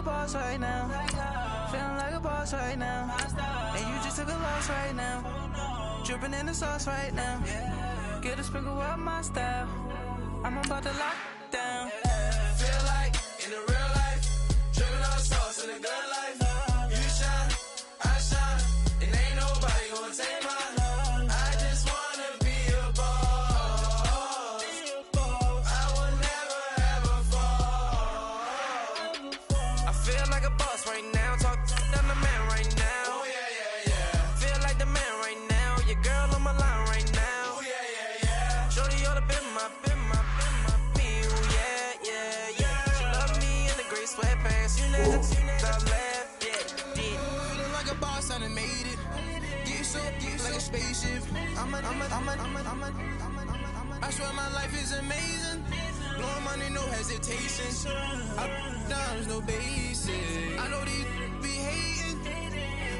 boss right now. Feeling like a boss right now. And you just took a loss right now. Dripping in the sauce right now. Get a sprinkle up my style. I'm about to lock down. Feel like in the real life, dripping on sauce in the good life. You shine, I shine, and ain't nobody gonna take mine. I just wanna be a boss. I will never ever fall. I feel like a boss right now. Talk down the man right now. Oh yeah, yeah, yeah. Feel like the man right now. Your girl on my line right now. Oh yeah, yeah, yeah. Shorty oughta been my me. Ooh, yeah, yeah, yeah. She love me in the gray sweatpants. You never I left, yeah. Feeling like a boss, I done made it. Get so like a spaceship. I swear my life is amazing. Blowing money, no hesitation. Up, downs, no basic. I know these be hating,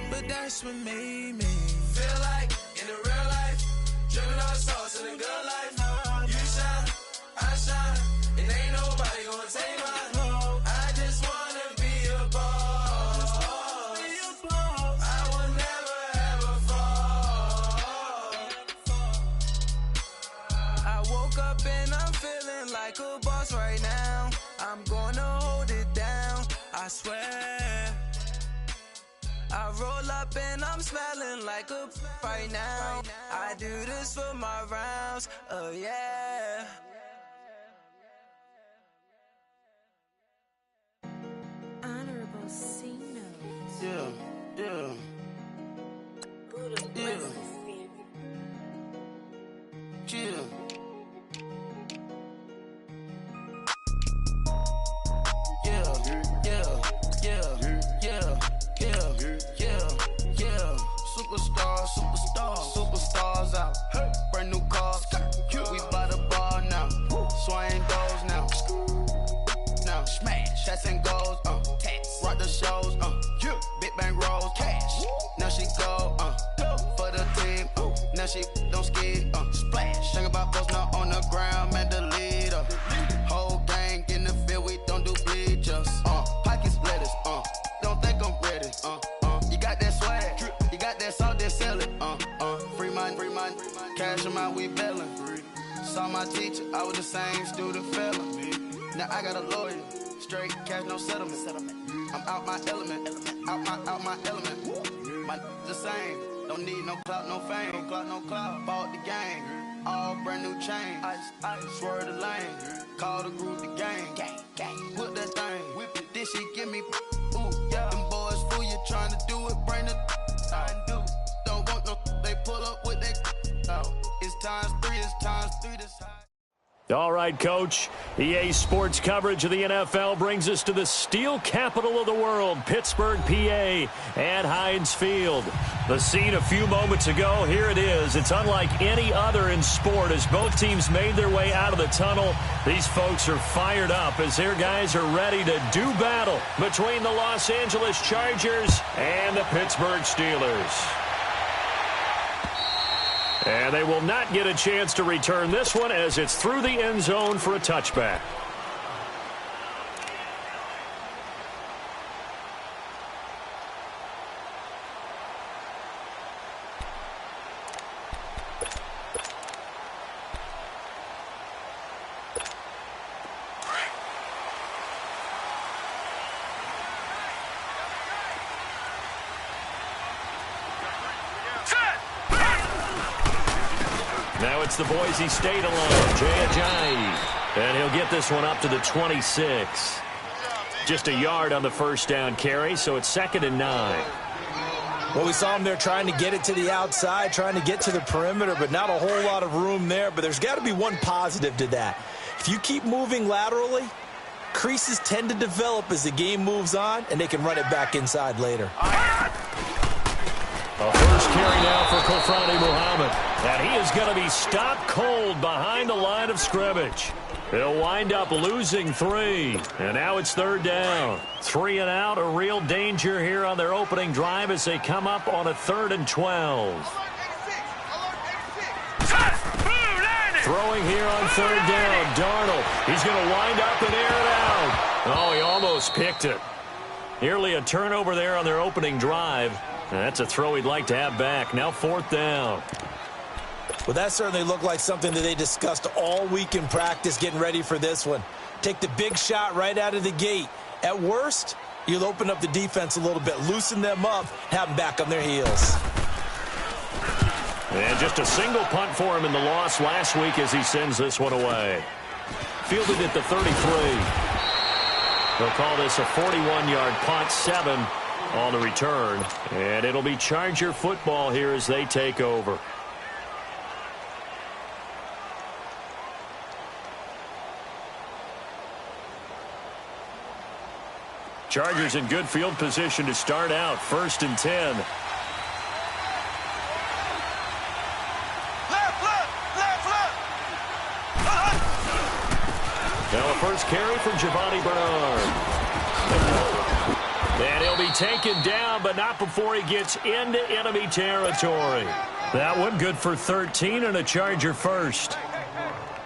but that's what made me feel like in the real life, dripping on sauce in the good life. You shine, I shine, and ain't nobody gonna take mine. I just wanna be a boss. I will never ever fall. I woke up and I'm feeling like a boss right now. I'm gonna hold it down, I swear. I roll up and I'm smelling like a right now. I do this for my rounds, oh yeah. Honorable C note. Yeah, yeah, yeah, yeah. Superstars out. Brand new cars. We by the bar now. Swaying doors now. Now smash. Shots and goals. Rock the shows. Big bang rolls. Cash. Now she go. For the team. Now she don't ski. Splash. Think about post now on the ground. Man, the leader. Whole gang in the field. We don't do bleachers. Pockets lettuce. Don't think I'm ready. You got that swag. You got that salt, then sell it. Free mind. Cash amount, we bailing. Saw my teacher, I was the same student felon. Now I got a lawyer. Straight cash, no settlement. I'm out my element. Out my element. My the same. Don't need no clout, no fame. No clout. Bought the game. All brand new chain. I swerve the lane. Call the group the gang. Whip that thing. Whip it. Then she give me. Ooh, yeah. Them boys fool you trying to do it. Bring the. I do. Don't want no. They pull up with they. It's times three this high. All right, Coach. EA Sports coverage of the NFL brings us to the steel capital of the world, Pittsburgh, PA, at Heinz Field. The scene a few moments ago, here it is. It's unlike any other in sport as both teams made their way out of the tunnel. These folks are fired up as their guys are ready to do battle between the Los Angeles Chargers and the Pittsburgh Steelers. And they will not get a chance to return this one as it's through the end zone for a touchback. Now it's the Boise State alone, Jay Ajayi. And he'll get this one up to the 26. Just a yard on the first down carry, so it's 2nd and 9. Well, we saw him there trying to get it to the outside, trying to get to the perimeter, but not a whole lot of room there. But there's got to be one positive to that. If you keep moving laterally, creases tend to develop as the game moves on, and they can run it back inside later. A first carry now for Kofrani Muhammad. And he is going to be stopped cold behind the line of scrimmage. He'll wind up losing 3. And now it's 3rd down. 3 and out, a real danger here on their opening drive as they come up on a 3rd and 12. Throwing here on 3rd down, Darnold. He's going to wind up and air it out. Oh, he almost picked it. Nearly a turnover there on their opening drive. And that's a throw he'd like to have back. Now 4th down. Well, that certainly looked like something that they discussed all week in practice getting ready for this one. Take the big shot right out of the gate. At worst, you'll open up the defense a little bit, loosen them up, have them back on their heels. And just a single punt for him in the loss last week as he sends this one away. Fielded at the 33. They'll call this a 41-yard punt, 7 on the return. And it'll be Charger football here as they take over. Chargers in good field position to start out. 1st and 10. Now a first carry from Giovanni Bernard. And he'll be taken down, but not before he gets into enemy territory. That one good for 13 and a Charger first.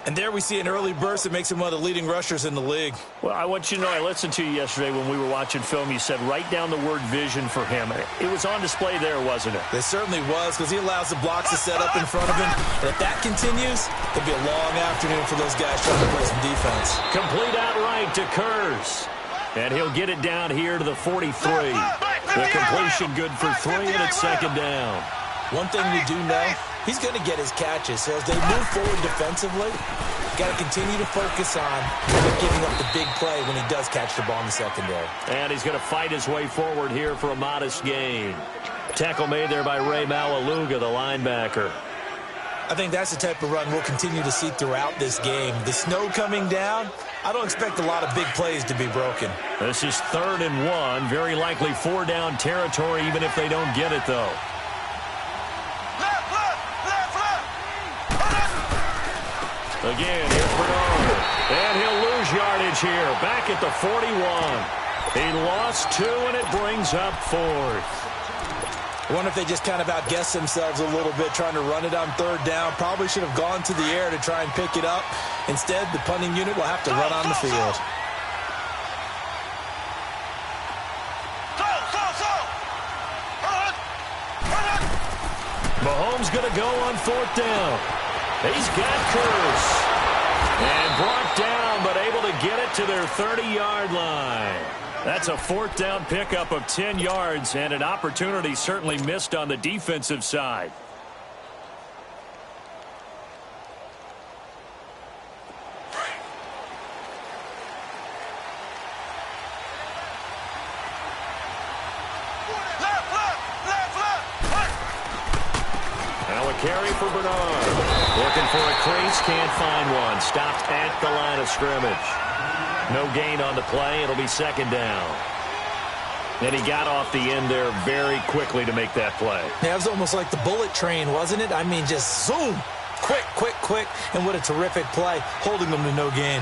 And there we see an early burst that makes him one of the leading rushers in the league. Well, I want you to know, I listened to you yesterday when we were watching film. You said write down the word vision for him. It was on display there, wasn't it? It certainly was, because he allows the blocks to set up in front of him. And if that continues, it'll be a long afternoon for those guys trying to play some defense. Complete outright to Kurz. And he'll get it down here to the 43. The completion good for 3, and it's 2nd down. One thing we do know, he's going to get his catches. So as they move forward defensively, got to continue to focus on not giving up the big play when he does catch the ball in the secondary. And he's going to fight his way forward here for a modest gain. Tackle made there by Ray Malaluga, the linebacker. I think that's the type of run we'll continue to see throughout this game. The snow coming down, I don't expect a lot of big plays to be broken. This is 3rd and 1. Very likely 4-down territory, even if they don't get it, though. Again, here's Bernard. And he'll lose yardage here. Back at the 41. He lost 2, and it brings up 4th. I wonder if they just kind of outguessed themselves a little bit trying to run it on 3rd down. Probably should have gone to the air to try and pick it up. Instead, the punting unit will have to run on the field. Mahomes going to go on 4th down. He's got Kurz. And brought down, but able to get it to their 30-yard line. That's a 4th down pickup of 10 yards, and an opportunity certainly missed on the defensive side. Now a carry for Bernard. Looking for a crease, can't find one. Stopped at the line of scrimmage. No gain on the play. It'll be 2nd down. And he got off the end there very quickly to make that play. Yeah, it was almost like the bullet train, wasn't it? I mean, just zoom. Quick, quick, quick. And what a terrific play, holding them to no gain.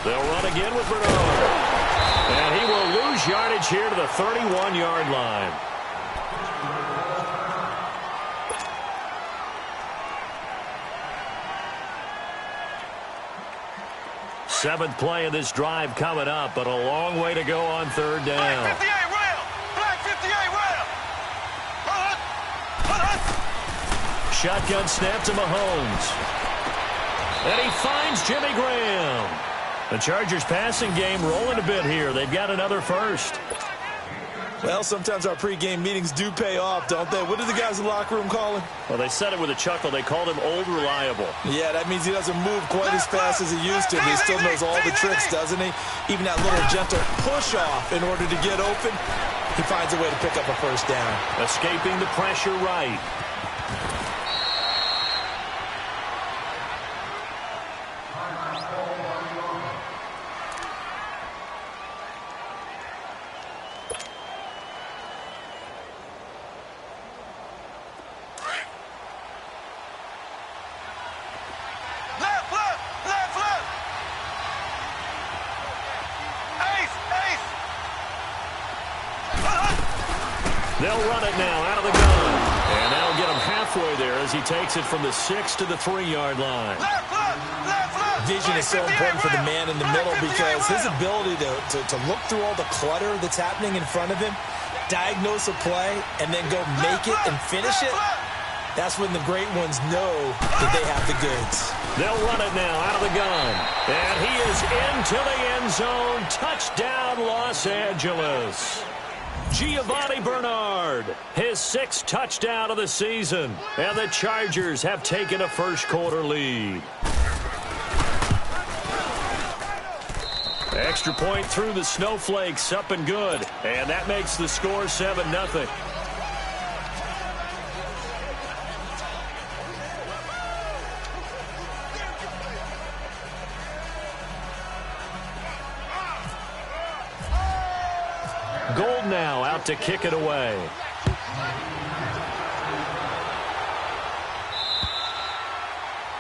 They'll run again with Bernard. And he will lose yardage here to the 31-yard line. Seventh play of this drive coming up, but a long way to go on 3rd down. Black 58 rail! Black 58 rail! Shotgun snap to Mahomes. And he finds Jimmy Graham. The Chargers passing game rolling a bit here. They've got another first. Well, sometimes our pregame meetings do pay off, don't they? What did the guys in the locker room call him? Well, they said it with a chuckle. They called him Old Reliable. Yeah, that means he doesn't move quite as fast as he used to. He still knows all the tricks, doesn't he? Even that little gentle push-off in order to get open, he finds a way to pick up a first down. Escaping the pressure right. They'll run it now out of the gun. And that'll get them halfway there as he takes it from the 6 to the 3-yard line. Vision is so important for the man in the middle because his ability to look through all the clutter that's happening in front of him, diagnose a play, and then go make it and finish it, that's when the great ones know that they have the goods. They'll run it now out of the gun. And he is into the end zone. Touchdown, Los Angeles. Giovanni Bernard, his 6th touchdown of the season. And the Chargers have taken a first-quarter lead. Extra point through the snowflakes, up and good. And that makes the score 7-0. Gold now out to kick it away.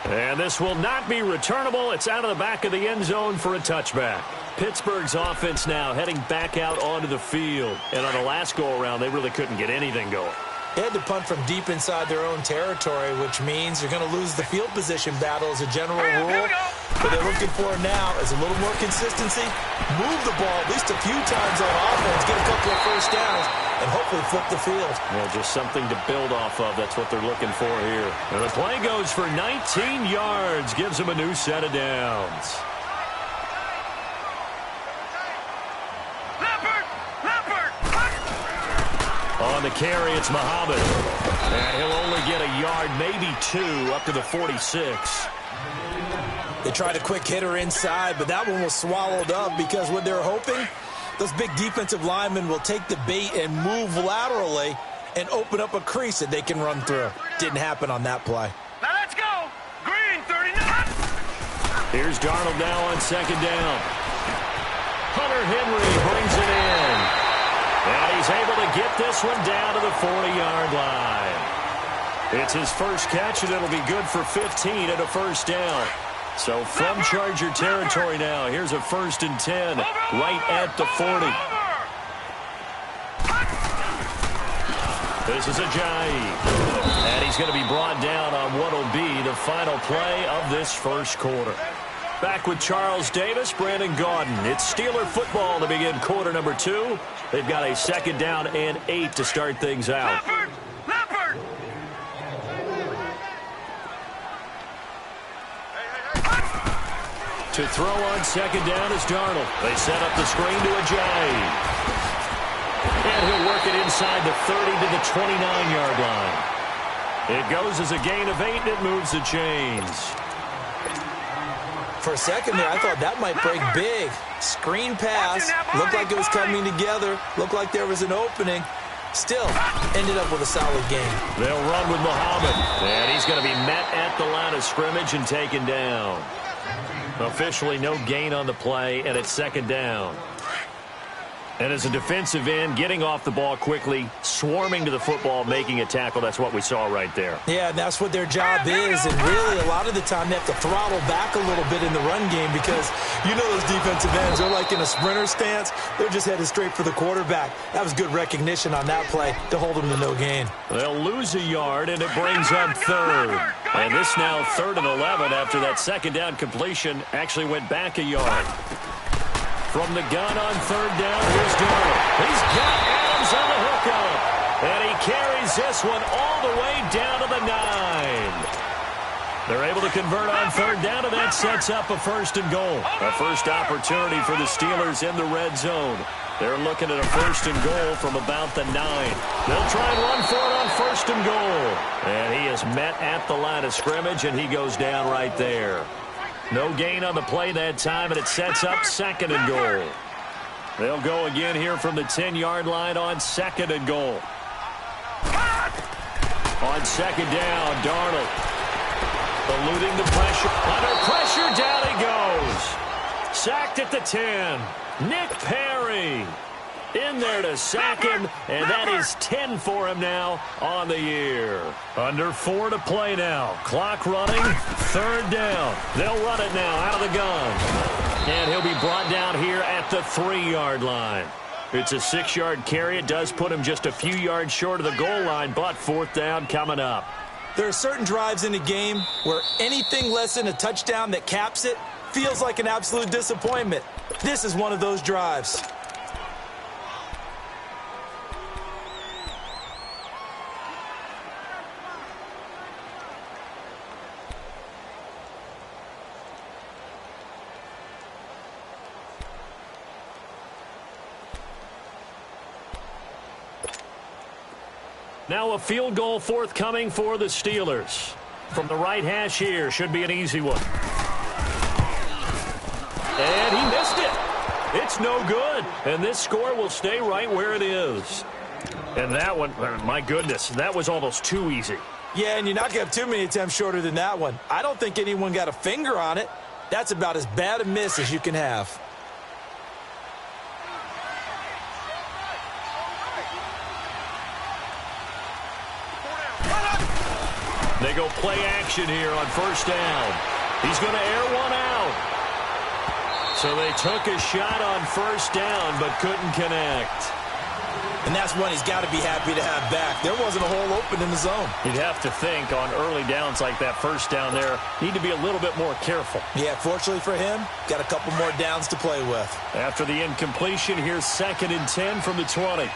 And this will not be returnable. It's out of the back of the end zone for a touchback. Pittsburgh's offense now heading back out onto the field. And on the last go-around, they really couldn't get anything going. They had to punt from deep inside their own territory, which means you're going to lose the field position battle as a general rule. What they're looking for now is a little more consistency, move the ball at least a few times on offense, get a couple of first downs, and hopefully flip the field. Yeah, just something to build off of. That's what they're looking for here. And the play goes for 19 yards, gives them a new set of downs. On the carry, it's Muhammad. And he'll only get a yard, maybe 2, up to the 46. They tried a quick hitter inside, but that one was swallowed up because what they're hoping, those big defensive linemen will take the bait and move laterally and open up a crease that they can run through. Didn't happen on that play. Now let's go. Green, 39. Here's Darnold now on 2nd down. Hunter Henry brings it in. And he's able to get this one down to the 40-yard line. It's his first catch, and it'll be good for 15 at a first down. So from Charger territory now, here's a 1st and 10 right at the 40. This is Ajayi. And he's going to be brought down on what will be the final play of this first quarter. Back with Charles Davis, Brandon Gaudin. It's Steeler football to begin quarter number 2. They've got a 2nd down and 8 to start things out. Leopard! To throw on 2nd down is Darnold. They set up the screen to Ajayi. And he'll work it inside the 30 to the 29-yard line. It goes as a gain of 8, and it moves the chains. For a second there, I thought that might break big. Screen pass, looked like it was coming together, looked like there was an opening. Still, ended up with a solid game. They'll run with Muhammad, and he's going to be met at the line of scrimmage and taken down. Officially no gain on the play, and it's 2nd down. And as a defensive end, getting off the ball quickly, swarming to the football, making a tackle, that's what we saw right there. Yeah, and that's what their job is. And really, a lot of the time, they have to throttle back a little bit in the run game because you know those defensive ends are like in a sprinter stance. They're just headed straight for the quarterback. That was good recognition on that play to hold them to no gain. They'll lose a yard, and it brings up 3rd. And this now 3rd and 11 after that 2nd down completion actually went back a yard. From the gun on 3rd down, here's Darnold. He's got Adams on the hookup. And he carries this one all the way down to the 9. They're able to convert on 3rd down, and that sets up a 1st and goal. A first opportunity for the Steelers in the red zone. They're looking at a 1st and goal from about the 9. They'll try and run for it on 1st and goal. And he is met at the line of scrimmage, and he goes down right there. No gain on the play that time, and it sets up 2nd and goal. They'll go again here from the 10-yard line on 2nd and goal. On 2nd down, Darnold eluding the pressure. Under pressure, down he goes. Sacked at the 10. Nick Perry in there to sack him, and that is 10 for him now on the year. Under 4 to play now. Clock running, 3rd down. They'll run it now out of the gun. And he'll be brought down here at the 3-yard line. It's a 6-yard carry. It does put him just a few yards short of the goal line, but 4th down coming up. There are certain drives in the game where anything less than a touchdown that caps it feels like an absolute disappointment. This is one of those drives. Now a field goal forthcoming for the Steelers. From the right hash here, should be an easy one. And he missed it. It's no good. And this score will stay right where it is. And that one, my goodness, that was almost too easy. Yeah, and you're not going to have too many attempts shorter than that one. I don't think anyone got a finger on it. That's about as bad a miss as you can have. They go play action here on first down. He's going to air one out. So they took a shot on first down but couldn't connect. And that's one he's got to be happy to have back. There wasn't a hole open in the zone. You'd have to think on early downs like that first down there, need to be a little bit more careful. Yeah, fortunately for him, got a couple more downs to play with. After the incompletion, here's 2nd and 10 from the 20.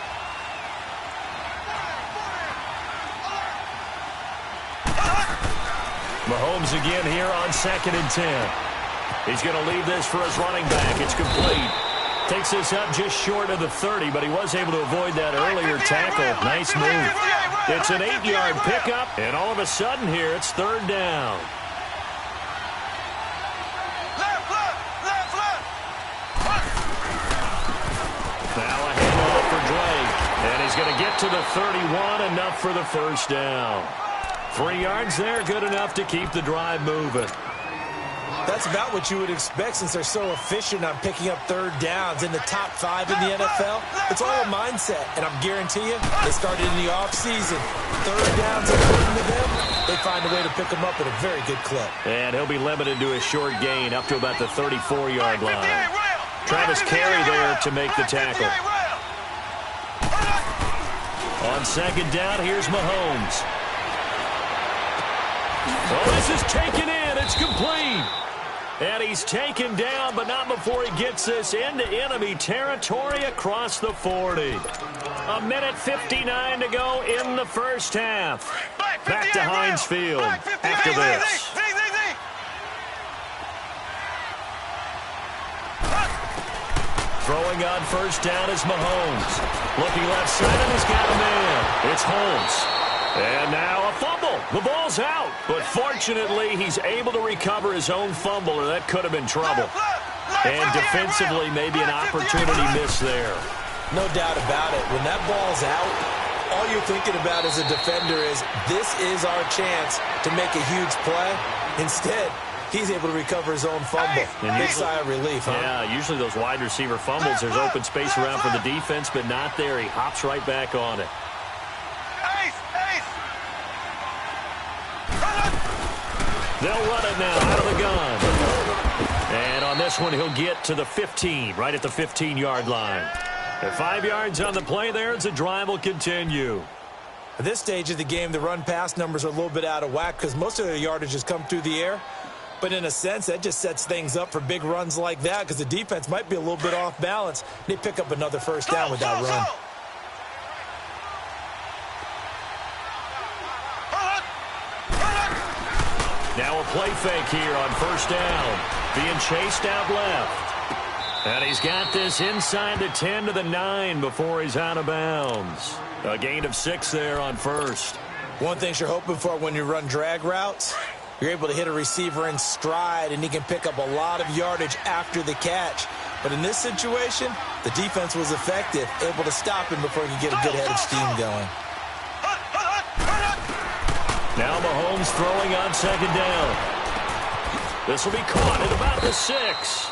Mahomes again here on 2nd and 10. He's going to leave this for his running back. It's complete. Takes this up just short of the 30, but he was able to avoid that earlier tackle. Nice move. It's an 8-yard pickup, and all of a sudden here, it's 3rd down. Now a handoff for Drake, and he's going to get to the 31, enough for the first down. 3 yards there, good enough to keep the drive moving. That's about what you would expect since they're so efficient on picking up 3rd downs in the top 5 in the NFL. It's all a mindset, and I'm guarantee you, they started in the offseason. 3rd downs important to them. They find a way to pick them up at a very good clip. And he'll be limited to a short gain up to about the 34-yard line. Travis Carey there to make the tackle. On 2nd down, here's Mahomes. Oh, this is taken in. It's complete. And he's taken down, but not before he gets this into enemy territory across the 40. 1:59 to go in the first half. Back to Heinz Field after this. Throwing on first down is Mahomes. Looking left side, and he's got a man. It's Holmes. And now a fumble. The ball's out. But fortunately, he's able to recover his own fumble, or that could have been trouble. And defensively, maybe an opportunity miss there. No doubt about it. When that ball's out, all you're thinking about as a defender is, this is our chance to make a huge play. Instead, he's able to recover his own fumble. Big sigh of relief, huh? Yeah, usually those wide receiver fumbles, there's open space around for the defense, but not there. He hops right back on it. They'll run it now out of the gun. And on this one, he'll get to the 15, right at the 15-yard line. At 5 yards on the play there, as the drive will continue. At this stage of the game, the run-pass numbers are a little bit out of whack because most of their yardage has come through the air. But in a sense, that just sets things up for big runs like that because the defense might be a little bit off balance. They pick up another first down with that run. Now a play fake here on first down. Being chased out left. And he's got this inside the 10 to the 9 before he's out of bounds. A gain of 6 there on first. One thing you're hoping for when you run drag routes, you're able to hit a receiver in stride, and he can pick up a lot of yardage after the catch. But in this situation, the defense was effective, able to stop him before he could get a good head of steam going. Now Mahomes throwing on second down. This will be caught at about the 6.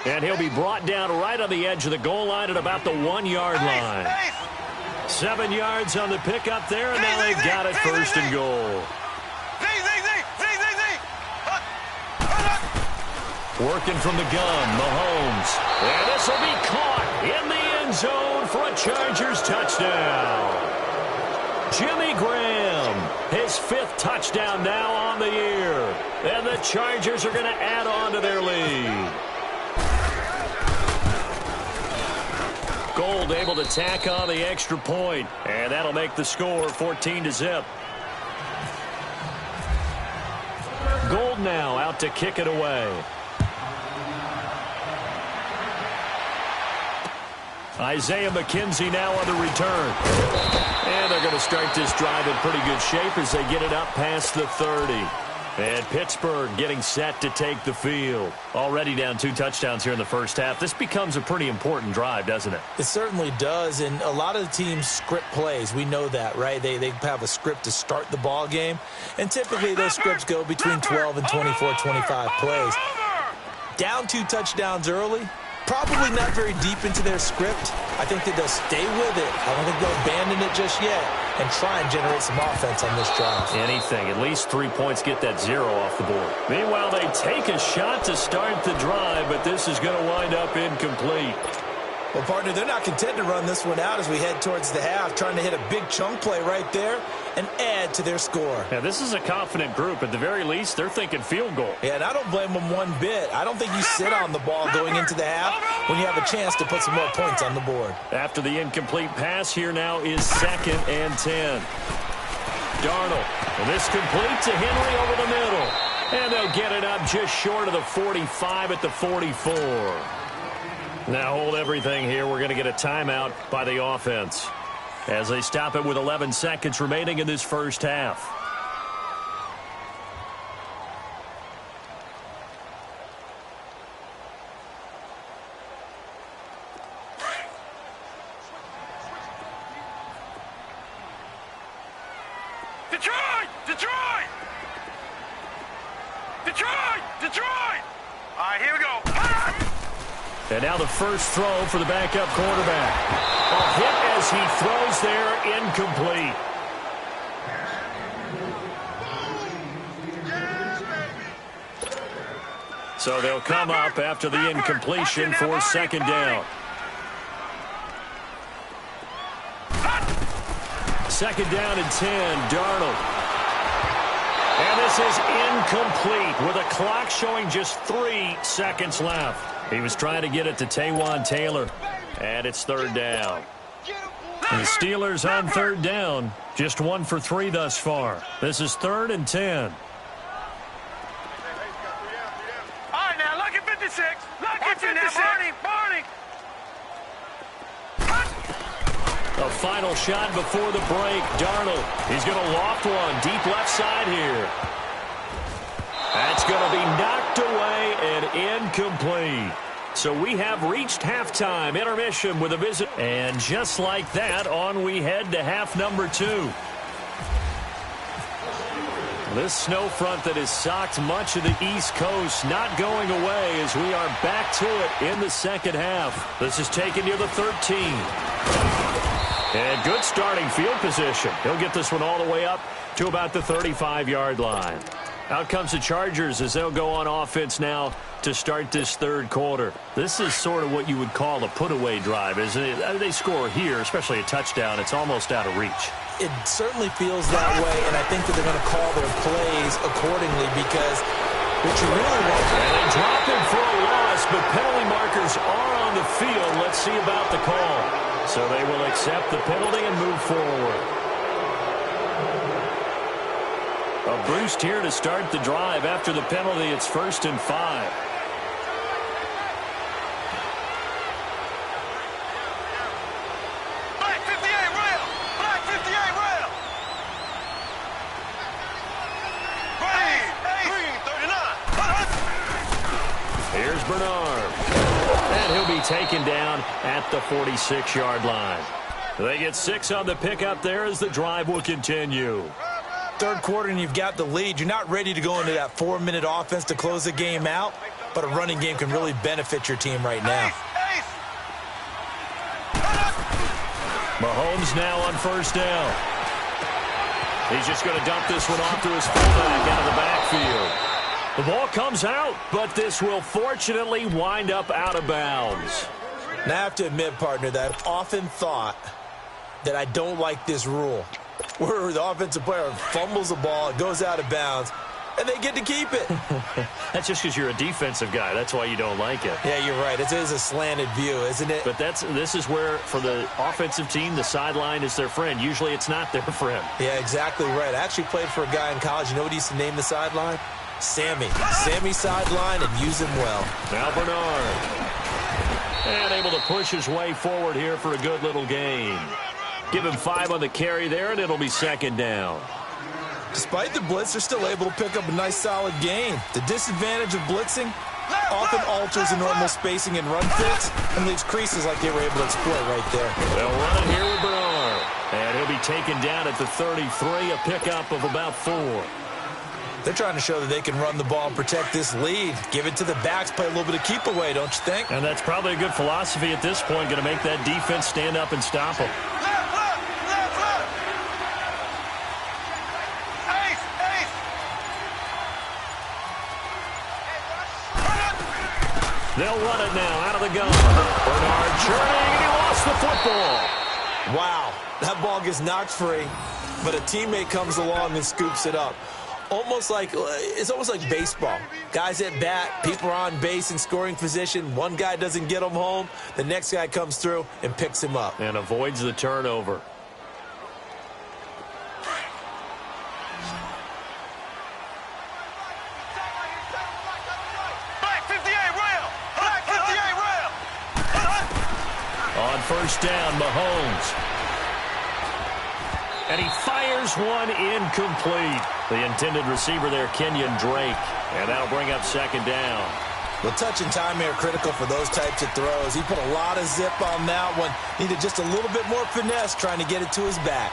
And he'll be brought down right on the edge of the goal line at about the 1-yard line. 7 yards on the pickup there, and now they've got it first and goal. Working from the gun, Mahomes. And this will be caught in the end zone for a Chargers touchdown. Jimmy Graham His 5th touchdown now on the year. And the Chargers are going to add on to their lead. Gold able to tack on the extra point, and that'll make the score 14-0. Gold now out to kick it away. Isaiah McKenzie now on the return. And they're going to start this drive in pretty good shape as they get it up past the 30. And Pittsburgh getting set to take the field. Already down 2 touchdowns here in the first half. This becomes a pretty important drive, doesn't it? It certainly does, and a lot of the teams script plays. We know that, right? They have a script to start the ball game, and typically those scripts go between 12 and 24, 25 plays. Down 2 touchdowns early, probably not very deep into their script. I think that they'll stay with it. I don't think they'll abandon it just yet and try and generate some offense on this drive. Anything. At least 3 points, get that 0 off the board. Meanwhile, they take a shot to start the drive, but this is going to wind up incomplete. Well, partner, they're not content to run this one out as we head towards the half, trying to hit a big chunk play right there and add to their score. Yeah, this is a confident group. At the very least, they're thinking field goal. Yeah, and I don't blame them one bit. I don't think you sit on the ball going into the half when you have a chance to put some more points on the board. After the incomplete pass, here now is 2nd and 10. Darnold, and this complete to Henry over the middle. And they'll get it up just short of the 45 at the 44. Now hold everything here. We're going to get a timeout by the offense as they stop it with 11 seconds remaining in this first half. Detroit! Detroit! Detroit! Detroit! All right, here we go. And now the first throw for the backup quarterback. A hit as he throws there, incomplete. So they'll come up after the incompletion for 2nd down. 2nd down and 10, Darnold. And this is incomplete with a clock showing just 3 seconds left. He was trying to get it to Taywan Taylor, and it's 3rd down. The Steelers on 3rd down, just 1 for 3 thus far. This is 3rd and 10. All right, now, look at 56. Look at 56. Barney. A final shot before the break. Darnold, he's going to loft one deep left side here. That's going to be knocked away and incomplete. So we have reached halftime intermission with a visit. And just like that, on we head to half number 2. This snow front that has socked much of the East Coast not going away as we are back to it in the second half. This is taken near the 13. And good starting field position. He'll get this one all the way up to about the 35-yard line. Out comes the Chargers as they'll go on offense now to start this 3rd quarter. This is sort of what you would call a put-away drive, isn't it? They score here, especially a touchdown. It's almost out of reach. It certainly feels that way, and I think that they're going to call their plays accordingly because what you really want... And they drop him for a loss, but penalty markers are on the field. Let's see about the call. So they will accept the penalty and move forward. A boost here to start the drive. After the penalty, it's 1st and 5. Black 58 rail. Black 58 rail. Green 39. Here's Bernard. And he'll be taken down at the 46-yard line. They get 6 on the pickup there as the drive will continue. 3rd quarter and you've got the lead. You're not ready to go into that 4-minute offense to close the game out, but a running game can really benefit your team right now. Mahomes now on 1st down. He's just going to dump this one off to his fullback out of the backfield. The ball comes out, but this will fortunately wind up out of bounds. Now I have to admit, partner, that I've often thought that I don't like this rule. where the offensive player fumbles the ball, it goes out of bounds, and they get to keep it. That's just because you're a defensive guy. That's why you don't like it. Yeah, you're right. It is a slanted view, isn't it? But this is where, for the offensive team, the sideline is their friend. Usually it's not their friend. Yeah, exactly right. I actually played for a guy in college. You know what he used to name the sideline? Sammy. Sammy sideline, and use him well. Now Bernard. And able to push his way forward here for a good little gain. Give him 5 on the carry there, and it'll be second down. Despite the blitz, they're still able to pick up a nice, solid gain. The disadvantage of blitzing often alters the normal spacing and run fits and leaves creases like they were able to exploit right there. They'll run it here with Bernard. And he'll be taken down at the 33, a pickup of about 4. They're trying to show that they can run the ball and protect this lead. Give it to the backs, play a little bit of keep away, don't you think? And that's probably a good philosophy at this point, going to make that defense stand up and stop them. They'll run it now out of the gun. Bernard churning, and he lost the football. Wow, that ball gets knocked free, but a teammate comes along and scoops it up. It's almost like baseball. Guys at bat, people are on base in scoring position. One guy doesn't get him home. The next guy comes through and picks him up. And avoids the turnover. On first down, Mahomes. And he fires one incomplete. The intended receiver there, Kenyon Drake. And that'll bring up second down. Well, touch and time are critical for those types of throws. He put a lot of zip on that one. Needed just a little bit more finesse trying to get it to his back.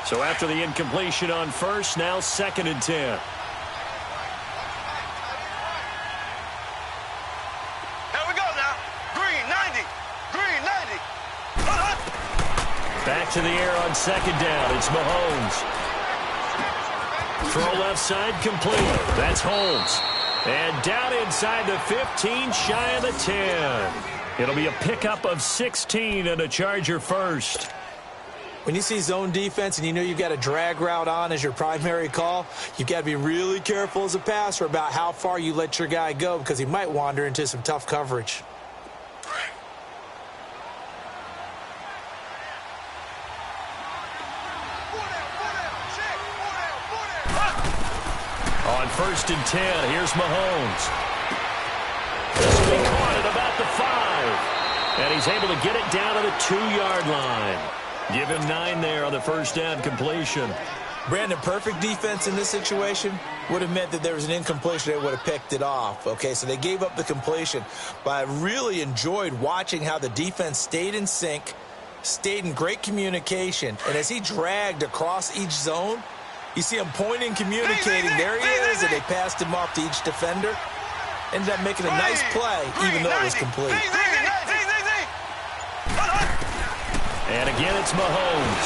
So after the incompletion on first, now 2nd and 10. Back to the air on second down. It's Mahomes. Throw left side complete. That's Holmes. And down inside the 15, shy of the 10. It'll be a pickup of 16 and a Charger first. When you see zone defense and you know you've got a drag route on as your primary call, you've got to be really careful as a passer about how far you let your guy go because he might wander into some tough coverage. On 1st and 10, here's Mahomes. This will be caught at about the 5. And he's able to get it down to the 2-yard line. Give him 9 there on the first down completion. Brandon, perfect defense in this situation would have meant that there was an incompletion. They would have picked it off. Okay, so they gave up the completion. But I really enjoyed watching how the defense stayed in sync, stayed in great communication. And as he dragged across each zone, you see him pointing, communicating. There he is, and they passed him off to each defender. Ended up making a nice play, even though it was complete. And again, it's Mahomes.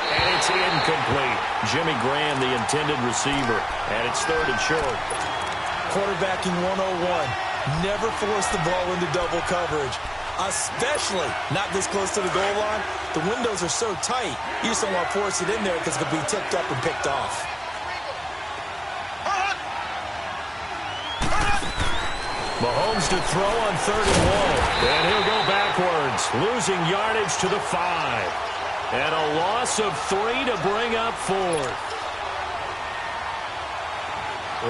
And it's incomplete. Jimmy Graham, the intended receiver. And it's 3rd and short. Quarterbacking 101. Never force the ball into double coverage, especially not this close to the goal line. The windows are so tight, you just don't want to force it in there because it could be tipped up and picked off. Mahomes to throw on 3rd and 1. And he'll go backwards, losing yardage to the 5. And a loss of 3 to bring up 4th.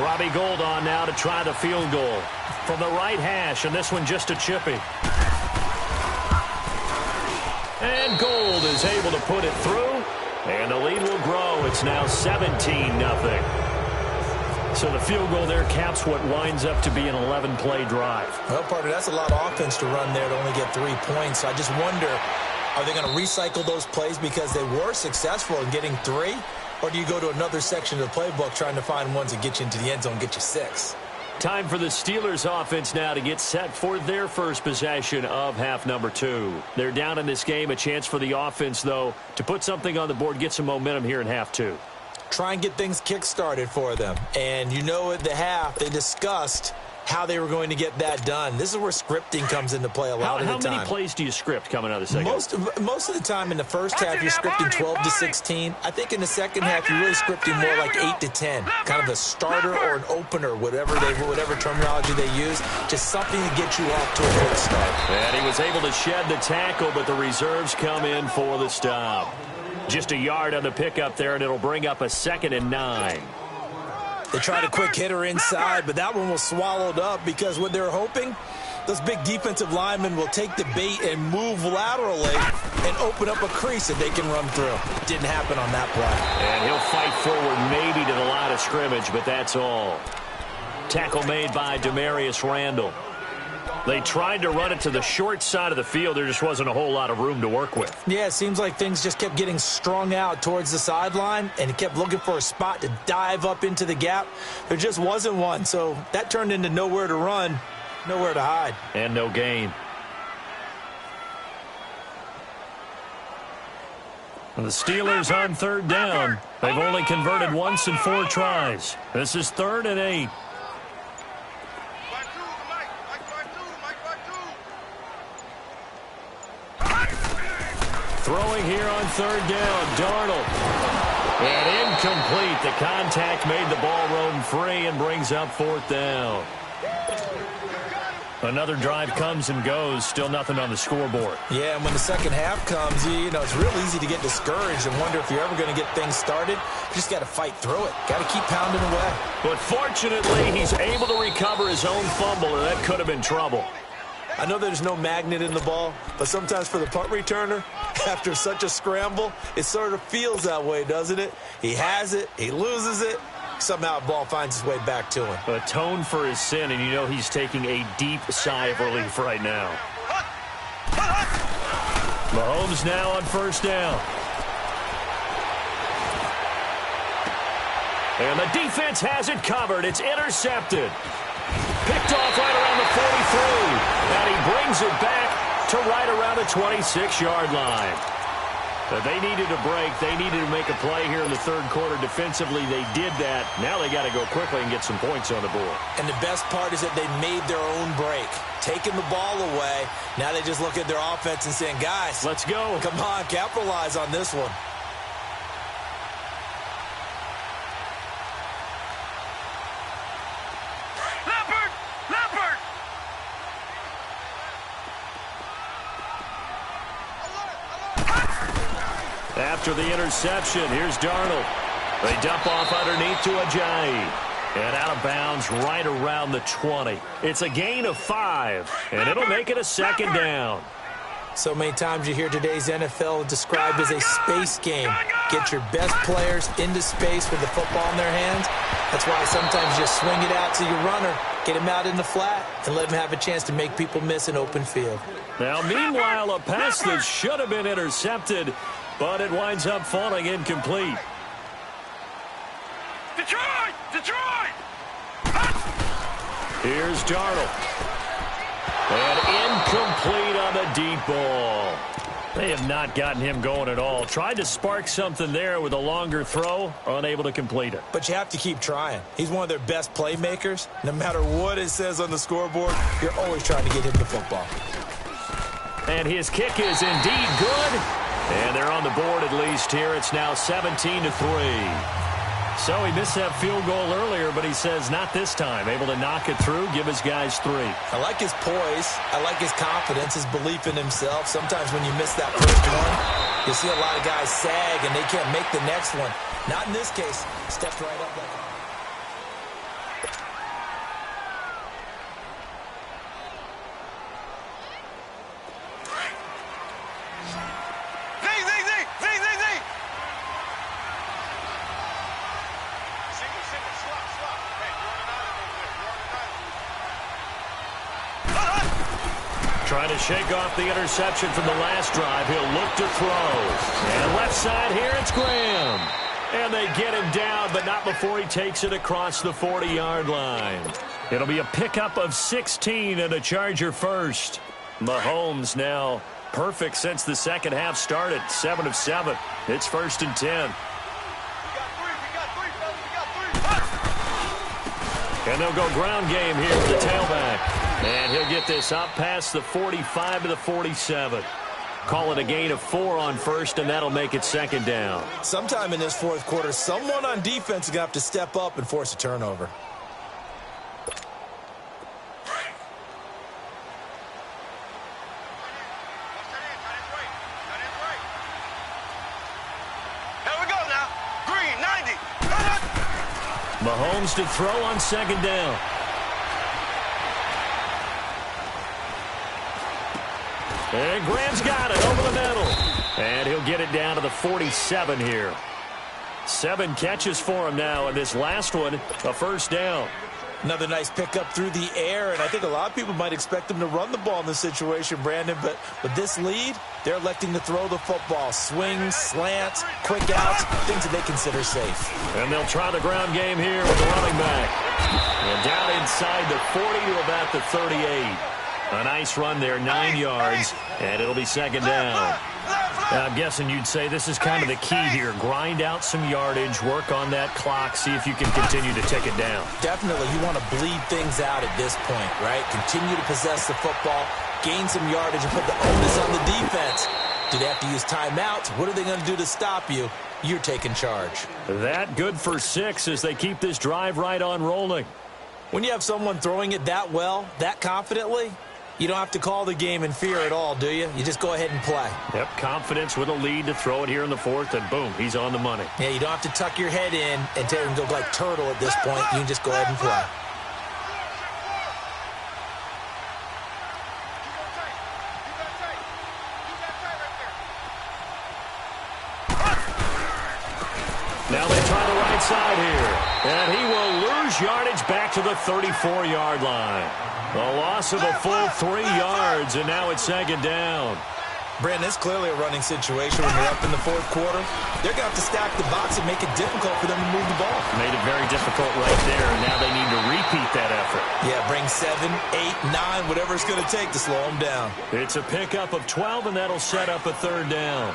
Robbie Gould on now to try the field goal from the right hash, and this one just a chippy. And Gould is able to put it through, and the lead will grow. It's now 17-0. So the field goal there caps what winds up to be an 11-play drive. Well, partner, that's a lot of offense to run there to only get 3 points. So I just wonder, are they going to recycle those plays because they were successful in getting 3? Or do you go to another section of the playbook trying to find ones that get you into the end zone, get you 6? Time for the Steelers offense now to get set for their first possession of half number 2. They're down in this game. A chance for the offense, though, to put something on the board, get some momentum here in half 2. Try and get things kick-started for them. And you know at the half, they discussed how they were going to get that done. This is where scripting comes into play a lot of the time. How many plays do you script coming out of the second? Most of the time in the first half, you're scripting 12 to 16. I think in the second half, you're really scripting more like 8 to 10. Kind of a starter or an opener, whatever terminology they use. Just something to get you off to a good start. And he was able to shed the tackle, but the reserves come in for the stop. Just a yard on the pickup there, and it'll bring up a 2nd and 9. They tried a quick hitter inside, but that one was swallowed up because what they're hoping, those big defensive linemen will take the bait and move laterally and open up a crease that they can run through. Didn't happen on that play. And he'll fight forward maybe to the line of scrimmage, but that's all. Tackle made by Demarius Randall. They tried to run it to the short side of the field. There just wasn't a whole lot of room to work with. Yeah, it seems like things just kept getting strung out towards the sideline, and he kept looking for a spot to dive up into the gap. There just wasn't one, so that turned into nowhere to run, nowhere to hide. And no gain. The Steelers on 3rd down. They've only converted once in 4 tries. This is 3rd and 8. Throwing here on 3rd down, Darnold. And incomplete. The contact made the ball roam free and brings up 4th down. Another drive comes and goes. Still nothing on the scoreboard. Yeah, and when the second half comes, you know, it's real easy to get discouraged and wonder if you're ever going to get things started. You just got to fight through it. Got to keep pounding away. But fortunately, he's able to recover his own fumble, and that could have been trouble. I know there's no magnet in the ball, but sometimes for the punt returner, after such a scramble, it sort of feels that way, doesn't it? He has it, he loses it, somehow the ball finds its way back to him. Atone for his sin, and you know he's taking a deep sigh of relief right now. Mahomes now on 1st down. And the defense has it covered. It's intercepted. Picked off right around the 43. And he brings it back to right around the 26-yard line. But they needed a break. They needed to make a play here in the 3rd quarter. Defensively, they did that. Now they got to go quickly and get some points on the board. And the best part is that they made their own break. Taking the ball away. Now they just look at their offense and saying, guys, let's go. Come on, capitalize on this one. After the interception, here's Darnold. They dump off underneath to Ajayi. And out of bounds right around the 20. It's a gain of 5, and it'll make it a 2nd down. So many times you hear today's NFL described as a space game. Get your best players into space with the football in their hands. That's why sometimes you just swing it out to your runner, get him out in the flat, and let him have a chance to make people miss an open field. Now, meanwhile, a pass that should have been intercepted, but it winds up falling incomplete. Detroit! Detroit! Here's Darnold. And incomplete on the deep ball. They have not gotten him going at all. Tried to spark something there with a longer throw, unable to complete it. But you have to keep trying. He's one of their best playmakers. No matter what it says on the scoreboard, you're always trying to get him the football. And his kick is indeed good. And they're on the board at least here. It's now 17-3. So he missed that field goal earlier, but he says not this time. Able to knock it through, give his guys 3. I like his poise. I like his confidence, his belief in himself. Sometimes when you miss that first one, you see a lot of guys sag and they can't make the next one. Not in this case. Stepped right up like that. Trying to shake off the interception from the last drive. He'll look to throw. And left side here, it's Graham. And they get him down, but not before he takes it across the 40-yard line. It'll be a pickup of 16 and a Charger first. Mahomes now perfect since the second half started. 7 of 7. It's 1st and 10. And they'll go ground game here with the tailback. And he'll get this up past the 45 to the 47. Call it a gain of 4 on first, and that'll make it second down. Sometime in this fourth quarter, someone on defense is going to have to step up and force a turnover. Mahomes to throw on second down. And Graham's got it over the middle. And he'll get it down to the 47 here. 7 catches for him now, and this last one, a first down. Another nice pickup through the air, and I think a lot of people might expect them to run the ball in this situation, Brandon, but with this lead, they're electing to throw the football. Swings, slants, quick outs, things that they consider safe. And they'll try the ground game here with the running back. And down inside the 40 to about the 38. A nice run there, 9 yards, and it'll be second down. I'm guessing you'd say this is kind of the key here. Grind out some yardage, work on that clock, see if you can continue to tick it down. Definitely, you want to bleed things out at this point, right? Continue to possess the football, gain some yardage, and put the onus on the defense. Do they have to use timeouts? What are they going to do to stop you? You're taking charge. That good for 6 as they keep this drive right on rolling. When you have someone throwing it that well, that confidently, you don't have to call the game in fear at all, do you? You just go ahead and play. Yep, confidence with a lead to throw it here in the fourth, and boom, he's on the money. Yeah, you don't have to tuck your head in and go like turtle at this point. You can just go ahead and play. Now they try the right side here, and he will lose yardage back to the 34-yard line. A loss of a full 3 yards, and now it's second down. Brandon, it's clearly a running situation when you're up in the fourth quarter. They're going to have to stack the box and make it difficult for them to move the ball. Made it very difficult right there, and now they need to repeat that effort. Yeah, bring 7, 8, 9, whatever it's going to take to slow them down. It's a pickup of 12, and that'll set up a third down.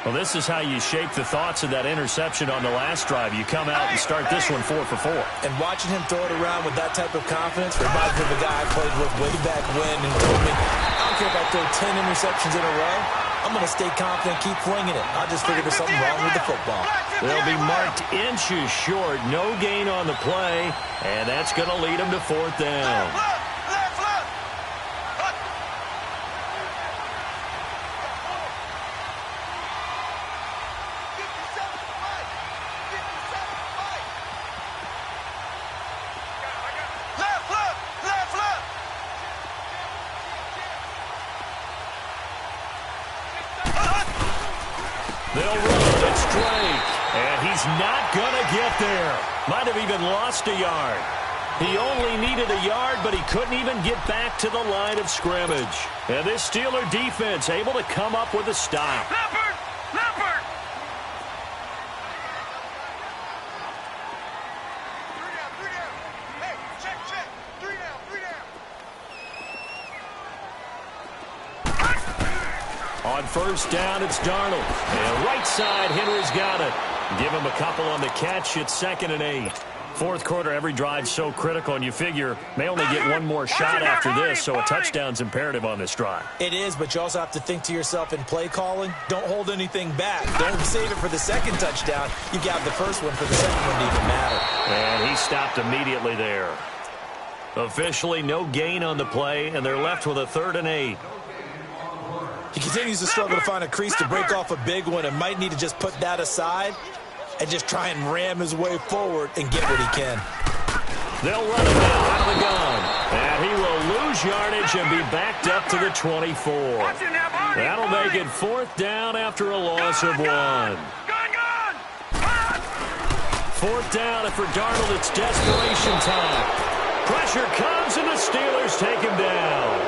Well, this is how you shape the thoughts of that interception on the last drive. You come out and start this one 4 for 4. And watching him throw it around with that type of confidence reminds me of a guy I played with way back when and told me, I don't care if I throw 10 interceptions in a row. I'm going to stay confident, keep flinging it. I just figured there's something wrong with the football. They'll be marked inches short. No gain on the play, and that's going to lead them to fourth down. They'll run it straight, and he's not going to get there. Might have even lost a yard. He only needed a yard, but he couldn't even get back to the line of scrimmage. And this Steeler defense able to come up with a stop. Leopard! Leopard! 3 down, 3 down. Hey, check, check. 3 down, 3 down. On first down, it's Darnold. And right side, Henry's got it. Give him a couple on the catch. It's 2nd and 8. Fourth quarter, every drive's so critical, and you figure may only get one more shot after this, so a touchdown's imperative on this drive. It is, but you also have to think to yourself in play calling, don't hold anything back. Don't save it for the second touchdown. You got the first one for the second one to even matter. And he stopped immediately there. Officially, no gain on the play, and they're left with a 3rd and 8. He continues to struggle to find a crease to break off a big one and might need to just put that aside and just try and ram his way forward and get what he can. They'll run him out of the gun. And he will lose yardage and be backed up to the 24. That'll make it 4th down after a loss of 1. Gone! 4th down, and for Darnold, it's desperation time. Pressure comes, and the Steelers take him down.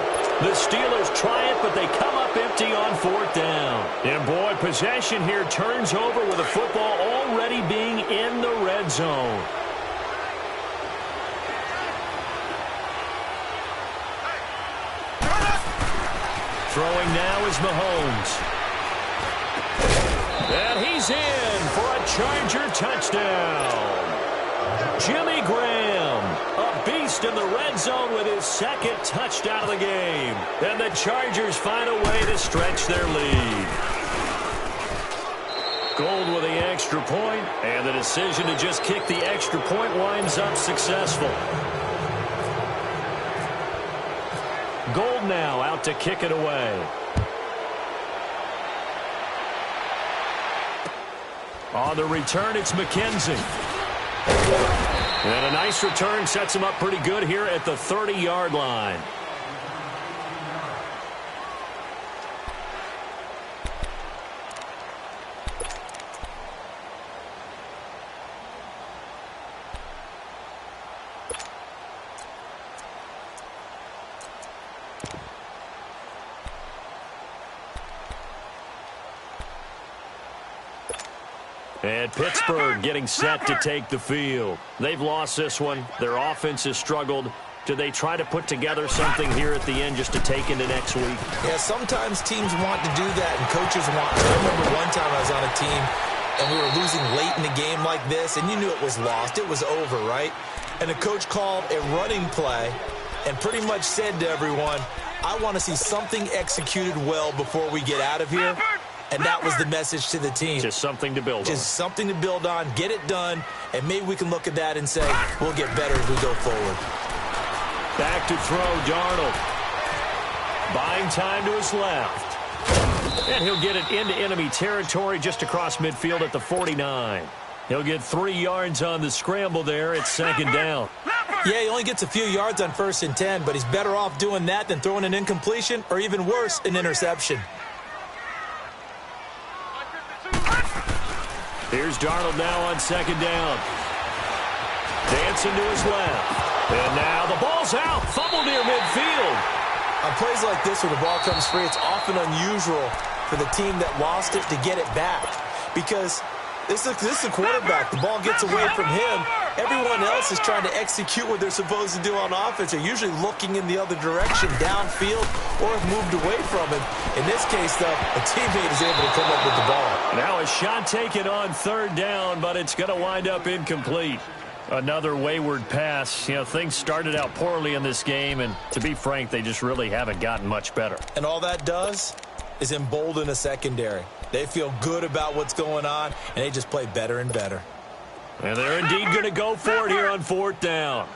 The Steelers try it, but they come up empty on 4th down. And boy, possession here turns over with the football already being in the red zone. Throwing now is Mahomes. And he's in for a Charger touchdown. Jimmy Graham, a beast in the red zone with his second touchdown of the game. And the Chargers find a way to stretch their lead. Gold with the extra point, and the decision to just kick the extra point winds up successful. Gold now out to kick it away. On the return, it's McKenzie. And a nice return sets him up pretty good here at the 30-yard line. And Pittsburgh getting set to take the field. They've lost this one. Their offense has struggled. Do they try to put together something here at the end just to take into next week? Yeah, sometimes teams want to do that, and coaches want to. I remember one time I was on a team, and we were losing late in the game like this, and you knew it was lost. It was over, right? And the coach called a running play and pretty much said to everyone, I want to see something executed well before we get out of here. And that was the message to the team. Just something to build on. Just something to build on, get it done, and maybe we can look at that and say, we'll get better as we go forward. Back to throw, Darnold. Buying time to his left. And he'll get it into enemy territory just across midfield at the 49. He'll get 3 yards on the scramble there. It's second down. Yeah, he only gets a few yards on 1st and 10, but he's better off doing that than throwing an incompletion or even worse, an interception. Here's Darnold now on second down. Dancing to his left. And now the ball's out. Fumble near midfield. On plays like this where the ball comes free, it's often unusual for the team that lost it to get it back. Because this is a quarterback. The ball gets away from him. Everyone else is trying to execute what they're supposed to do on offense. They're usually looking in the other direction, downfield, or have moved away from it. In this case, though, a teammate is able to come up with the ball. Now a shot taken on third down, but it's going to wind up incomplete. Another wayward pass. You know, things started out poorly in this game, and to be frank, they just really haven't gotten much better. And all that does is embolden a secondary. They feel good about what's going on, and they just play better and better. And they're indeed going to go for it here on fourth down.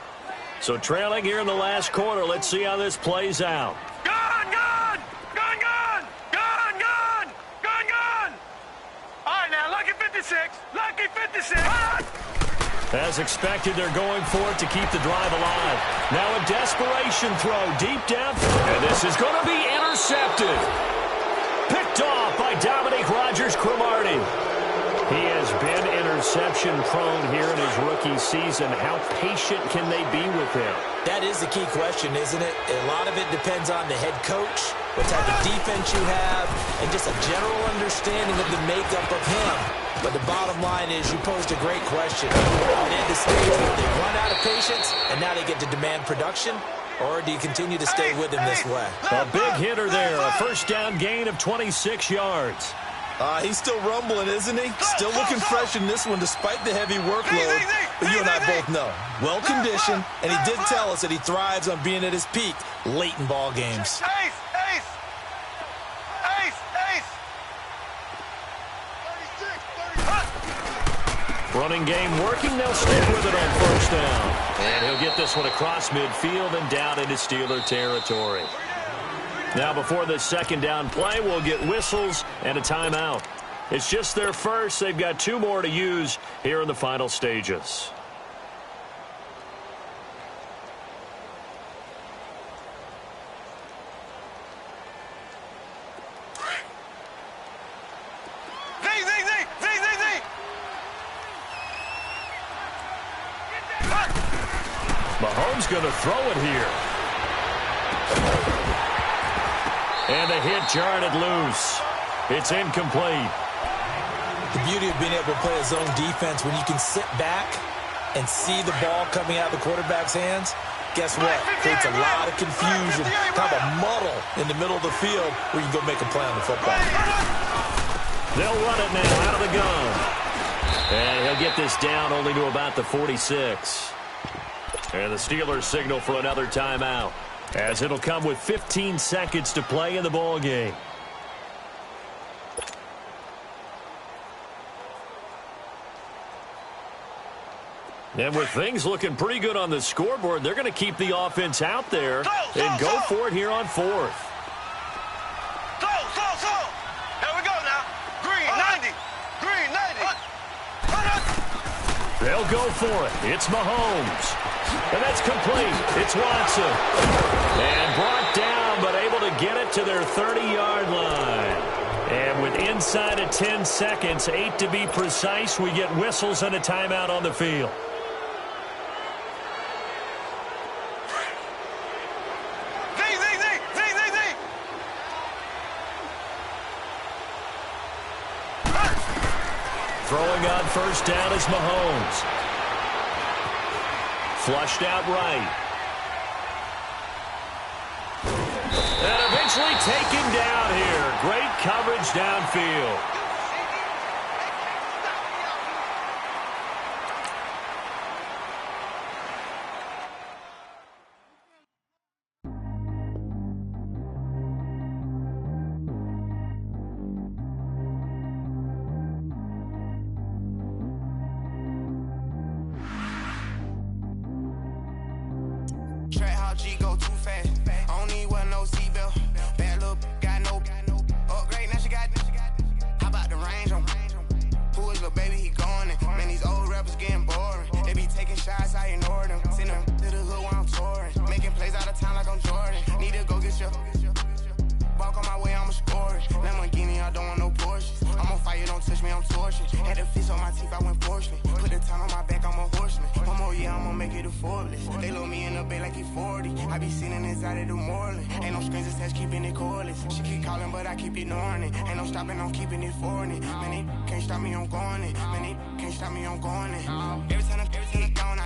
So trailing here in the last quarter, let's see how this plays out. Gone, gone! Gone, gone! Gone, gone! Gone, gone! All right, now, lucky 56. Lucky 56. As expected, they're going for it to keep the drive alive. Now a desperation throw deep down. And this is going to be intercepted. Picked off by Dominique Rodgers-Cromartie. He has been interception-prone here in his rookie season. How patient can they be with him? That is the key question, isn't it? A lot of it depends on the head coach, what type of defense you have, and just a general understanding of the makeup of him. But the bottom line is you posed a great question. And at the stage where they run out of patience, and now they get to demand production, or do you continue to stay with him this way? A big hitter there, a first down gain of 26 yards. He's still rumbling, isn't he? Still looking fresh in this one despite the heavy workload. But you and I both know, well-conditioned, and he did tell us that he thrives on being at his peak late in ball games. Ace! Ace! Ace! Ace! 36, 36. Running game working. They'll stick with it on first down. And he'll get this one across midfield and down into Steeler territory. Now, before this second down play, we'll get whistles and a timeout. It's just their first. They've got 2 more to use here in the final stages. Mahomes going to throw it here. And a hit jarred it loose. It's incomplete. The beauty of being able to play a zone defense when you can sit back and see the ball coming out of the quarterback's hands, guess what? Creates a lot of confusion, kind of a muddle in the middle of the field where you can go make a play on the football. They'll run it now out of the gun. And he'll get this down only to about the 46. And the Steelers signal for another timeout, as it'll come with 15 seconds to play in the ball game. And with things looking pretty good on the scoreboard, they're going to keep the offense out there and go for it here on fourth. Here we go now. Green 90. Green 90. They'll go for it. It's Mahomes. And that's complete. It's Watson. And brought down, but able to get it to their 30-yard line. And with inside of 10 seconds, 8 to be precise, we get whistles and a timeout on the field. Throwing on first down is Mahomes. Flushed out right. And eventually taken down here. Great coverage downfield. They load me in the bay like he 40. I be sitting inside of the Moreland. Ain't no strings attached, keeping it cordless. She keep calling, but I keep ignoring it. Ain't no stopping, I'm keeping it for it. Man, they can't stop me, I'm going it. Man, they can't stop me, I'm going it. Every time I'm going